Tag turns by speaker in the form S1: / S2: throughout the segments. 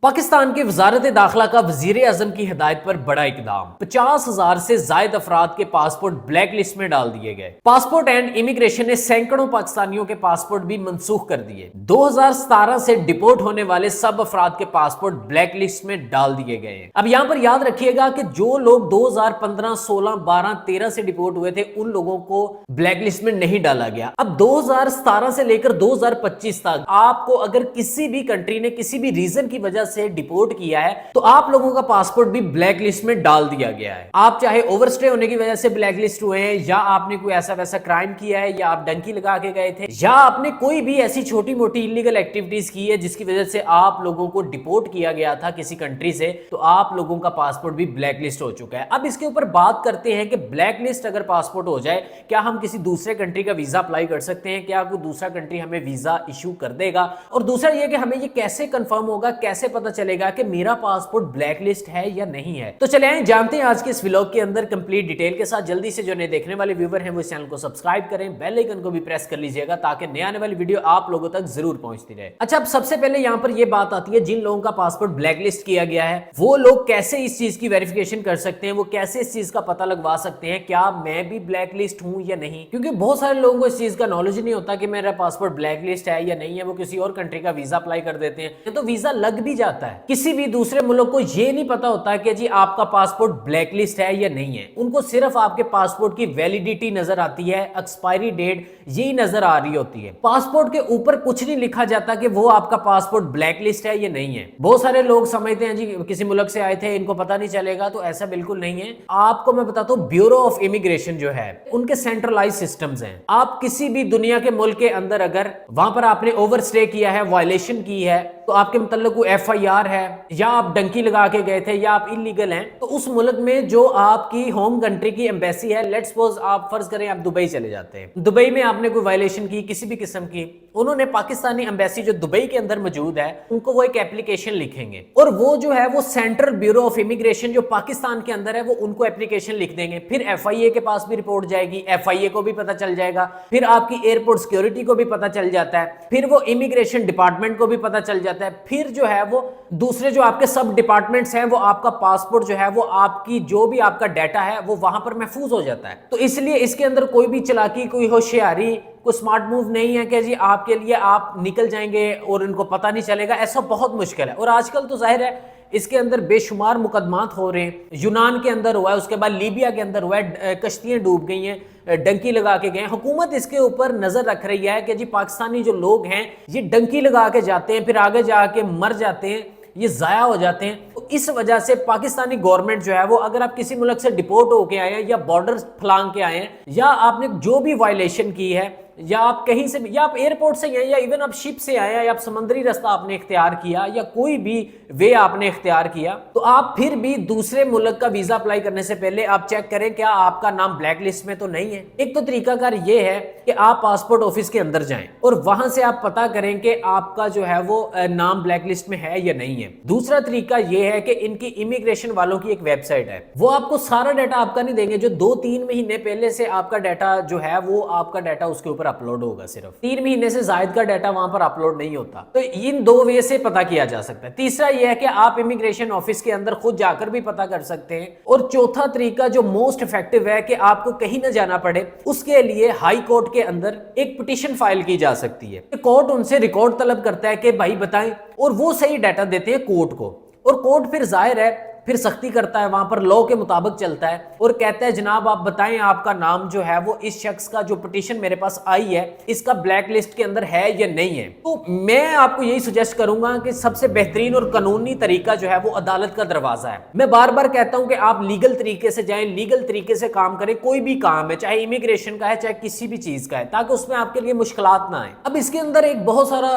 S1: پاکستان کی وزارت داخلہ کا وزیر اعظم کی ہدایت پر بڑا اقدام 50,000 سے زائد افراد کے پاسپورٹ بلیک لسٹ میں ڈال دیے گئے۔ پاسپورٹ اینڈ امیگریشن نے سینکڑوں پاکستانیوں کے پاسپورٹ بھی منسوخ کر دیے۔ 2017 سے ڈپورٹ ہونے والے سب افراد کے پاسپورٹ بلیک لسٹ میں ڈال دیے گئے ہیں۔ اب یہاں پر یاد رکھیے گا کہ جو لوگ 2015، 16، 12، 13 سے ڈپورٹ ہوئے تھے ان لوگوں کو بلیک لسٹ میں نہیں ڈالا گیا۔ اب 2017 سے لے کر 2025 تک آپ کو اگر کسی بھی کنٹری نے کسی بھی ریزن کی وجہ سے ڈپورٹ کیا ہے تو آپ لوگوں کا پاسپورٹ بھی بلیک لسٹ میں ڈال دیا گیا ہے۔ آپ چاہے اوور سٹے ہونے کی وجہ سے بلیک لسٹ ہوئے ہیں، یا آپ نے کوئی ایسا ویسا کرائم کیا ہے، یا آپ ڈنکی لگا کے گئے تھے، یا آپ نے کوئی بھی ایسی چھوٹی موٹی انلیگل ایکٹیویٹیز کی ہے جس کی وجہ سے آپ لوگوں کو ڈپورٹ کیا گیا تھا کسی کنٹری سے، تو آپ لوگوں کا پاسپورٹ بھی بلیک لسٹ ہو چکا ہے۔ اب اس کے اوپر بات کرتے ہیں کہ بلیک لسٹ اگر پاسپورٹ ہو جائے کیا ہم کسی دوسرے کنٹری کا ویزا اپلائی کر سکتے ہیں؟ کیا کوئی دوسرا کنٹری ہمیں ویزا ایشو کر دے گا؟ اور دوسرا یہ کہ ہمیں یہ کیسے کنفرم ہوگا، کیسے پتہ چلے گا کہ میرا پاسپورٹ بلیک لسٹ ہے یا نہیں ہے؟ تو چلیں آئیں جانتے ہیں آج کے اس ولاگ کے اندر کمپلیٹ ڈیٹیل کے ساتھ۔ جلدی سے جو نئے دیکھنے والے ویور ہیں وہ اس چینل کو سبسکرائب کریں، بیل آئیکن کو بھی پریس کر لیجئے گا تاکہ نئے آنے والی ویڈیو آپ لوگوں تک ضرور پہنچتی رہے۔ اچھا، اب سب سے پہلے یہاں پر یہ بات آتی ہے جن لوگوں کا پاسپورٹ بلیک لسٹ کیا گیا ہے وہ لوگ کیسے اس چیز کی ویریفیکیشن کر سکتے ہیں، وہ کیسے اس چیز کا پتہ لگوا سکتے ہیں کیا میں بھی بلیک لسٹ ہوں یا نہیں؟ کیونکہ بہت سارے لوگوں کو اس چیز کا نالج نہیں ہوتا کہ میرا پاسپورٹ بلیک لسٹ ہے یا نہیں ہے، وہ کسی اور کنٹری کا ویزا اپلائی کر دیتے ہیں تو ویزا لگ بھی جاتا ہے۔ کسی بھی دوسرے ملک کو یہ نہیں پتا ہوتا کہ جی آپ کا پاسپورٹ بلیک لسٹ ہے یا نہیں ہے، ان کو صرف آپ کے پاسپورٹ کی ویلیڈیٹی نظر آتی ہے، ایکسپائری ڈیٹ یہی نظر آ رہی ہوتی ہے۔ پاسپورٹ کے اوپر کچھ نہیں لکھا جاتا کہ وہ آپ کا پاسپورٹ بلیک لسٹ ہے یا نہیں ہے۔ بہت سارے لوگ سمجھتے ہیں جی کسی ملک سے آئے تھے ان کو پتا نہیں چلے گا، تو ایسا بالکل نہیں ہے۔ آپ کو میں بتاتا ہوں بیورو آف امیگریشن جو ہے ان کے سینٹرلائز سسٹمز ہیں۔ آپ کسی بھی دنیا کے ملک کے اندر اگر وہاں پر آپ نے اوور سٹے کیا ہے، وائلیشن کی ہے، تو آپ کے متعلق کوئی ایف آئی آر ہے، یا آپ ڈنکی لگا کے گئے تھے، یا آپ انلیگل ہیں، تو اس ملک میں جو آپ کی ہوم کنٹری کی ایمبیسی ہے، لیٹس سپوز آپ فرض کریں آپ دبئی چلے جاتے ہیں، دبئی میں آپ نے کوئی وائلیشن کی کسی بھی قسم کی، انہوں نے پاکستانی ایمبیسی جو دبئی کے اندر موجود ہے ان کو وہ ایک اپلیکیشن لکھیں گے، اور وہ جو ہے وہ سینٹرل بیورو آف امیگریشن جو پاکستان کے اندر ہے وہ ان کو اپلیکیشن لکھ دیں گے۔ پھر ایف آئی اے کے پاس بھی رپورٹ جائے گی، ایف آئی اے کو بھی پتہ چل جائے گا، پھر آپ کی ایئرپورٹ سیکیورٹی کو بھی پتہ چل جاتا ہے، پھر وہ امیگریشن ڈپارٹمنٹ کو بھی پتہ چل جاتا ہے، پھر جو ہے وہ دوسرے جو آپ کے سب ڈپارٹمنٹس ہیں وہ آپ کا پاسپورٹ جو ہے وہ آپ کی جو بھی آپ کا ڈیٹا ہے وہ وہاں پر محفوظ ہو جاتا ہے۔ تو اس لیے اس کے اندر کوئی بھی چلاکی، کوئی ہوشیاری، کوئی سمارٹ موو نہیں ہے کہ جی آپ کے لیے آپ نکل جائیں گے اور ان کو پتہ نہیں چلے گا، ایسا بہت مشکل ہے۔ اور آج کل تو ظاہر ہے اس کے اندر بے شمار مقدمات ہو رہے ہیں، یونان کے اندر ہوا ہے، اس کے بعد لیبیا کے اندر ہوا ہے، کشتیاں ڈوب گئی ہیں، ڈنکی لگا کے گئے ہیں۔ حکومت اس کے اوپر نظر رکھ رہی ہے کہ جی پاکستانی جو لوگ ہیں یہ ڈنکی لگا کے جاتے ہیں، پھر آگے جا کے مر جاتے ہیں، یہ ضائع ہو جاتے ہیں۔ تو اس وجہ سے پاکستانی گورنمنٹ جو ہے وہ اگر آپ کسی ملک سے ڈپورٹ ہو کے آئے ہیں، یا بارڈر پھلانگ کے آئے ہیں، یا آپ نے جو بھی وائلیشن کی ہے، یا آپ کہیں سے، یا آپ ایئرپورٹ سے ہیں، یا ایون آپ شپ سے آئے ہیں، یا آپ سمندری رستہ آپ نے اختیار کیا، یا کوئی بھی وے آپ نے اختیار کیا، تو آپ پھر بھی دوسرے ملک کا ویزا اپلائی کرنے سے پہلے آپ چیک کریں کیا آپ کا نام بلیک لسٹ میں تو نہیں ہے۔ ایک تو طریقہ کار یہ ہے کہ آپ پاسپورٹ آفس کے اندر جائیں اور وہاں سے آپ پتا کریں کہ آپ کا جو ہے وہ نام بلیک لسٹ میں ہے یا نہیں ہے۔ دوسرا طریقہ یہ ہے کہ ان کی امیگریشن والوں کی ایک ویب سائٹ ہے، وہ آپ کو سارا ڈیٹا آپ کا نہیں دیں گے، جو 2-3 مہینے پہلے سے آپ کا ڈیٹا جو ہے وہ آپ کا ڈیٹا اس کے اوپر اپلوڈ ہوگا، صرف 3 مہینے سے زائد کا ڈیٹا وہاں پر اپلوڈ نہیں ہوتا۔ تو ان 2 وے سے پتا کیا جا سکتا ہے۔ تیسرا یہ ہے کہ آپ امیگریشن آفس کے اندر خود جا کر بھی پتا کر سکتے ہیں۔ اور چوتھا طریقہ جو موسٹ افیکٹو ہے کہ آپ کو کہیں نہ جانا پڑے، اس کے لیے ہائی کورٹ کے اندر ایک پٹیشن فائل کی جا سکتی ہے۔ کورٹ ان سے ریکارڈ طلب کرتا ہے کہ بھائی بتائیں، اور وہ صحیح ڈیٹا دیتے ہیں کورٹ کو، اور کورٹ پھر ظاہر ہے پھر سختی کرتا ہے، وہاں پر لاء کے مطابق چلتا ہے اور کہتا ہے جناب آپ بتائیں آپ کا نام جو ہے وہ اس شخص کا جو پٹیشن میرے پاس آئی ہے اس کا بلیک لسٹ کے اندر ہے یا نہیں ہے۔ تو میں آپ کو یہی سجیسٹ کروں گا کہ سب سے بہترین اور قانونی طریقہ جو ہے وہ عدالت کا دروازہ ہے۔ میں بار بار کہتا ہوں کہ آپ لیگل طریقے سے جائیں، لیگل طریقے سے کام کریں، کوئی بھی کام ہے، چاہے امیگریشن کا ہے چاہے کسی بھی چیز کا ہے، تاکہ اس میں آپ کے لیے مشکلات نہ آئیں۔ اب اس کے اندر ایک بہت سارا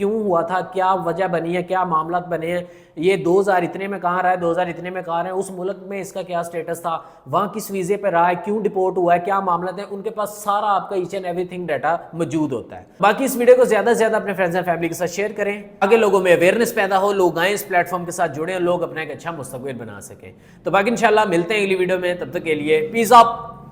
S1: کیوں ہوا تھا, کیا وجہ بنی ہے, کیا معاملات بنے ہیں, یہ 2000 اتنے میں کہاں رہا ہے, 2000 اتنے میں کہاں رہا ہے, اس ملک میں اس کا کیا سٹیٹس تھا, وہاں کس ویزے پہ رہا ہے, کیوں ڈپورٹ ہوا ہے, کیا معاملات ہیں, ان کے پاس سارا آپ کا H and everything data موجود ہوتا ہے. باقی اس ویڈیو کو زیادہ سے زیادہ اپنے فرینڈز اینڈ فیملی کے ساتھ شیئر کریں, آگے لوگوں میں اویئرنیس پیدا ہو, لوگ آئیں اس پلیٹ فارم کے ساتھ جڑیں, لوگ اپنا ایک اچھا مستقبل بنا سکیں. تو باقی انشاءاللہ ملتے ہیں اگلی ویڈیو میں, تب تک کے لیے پیس اپ.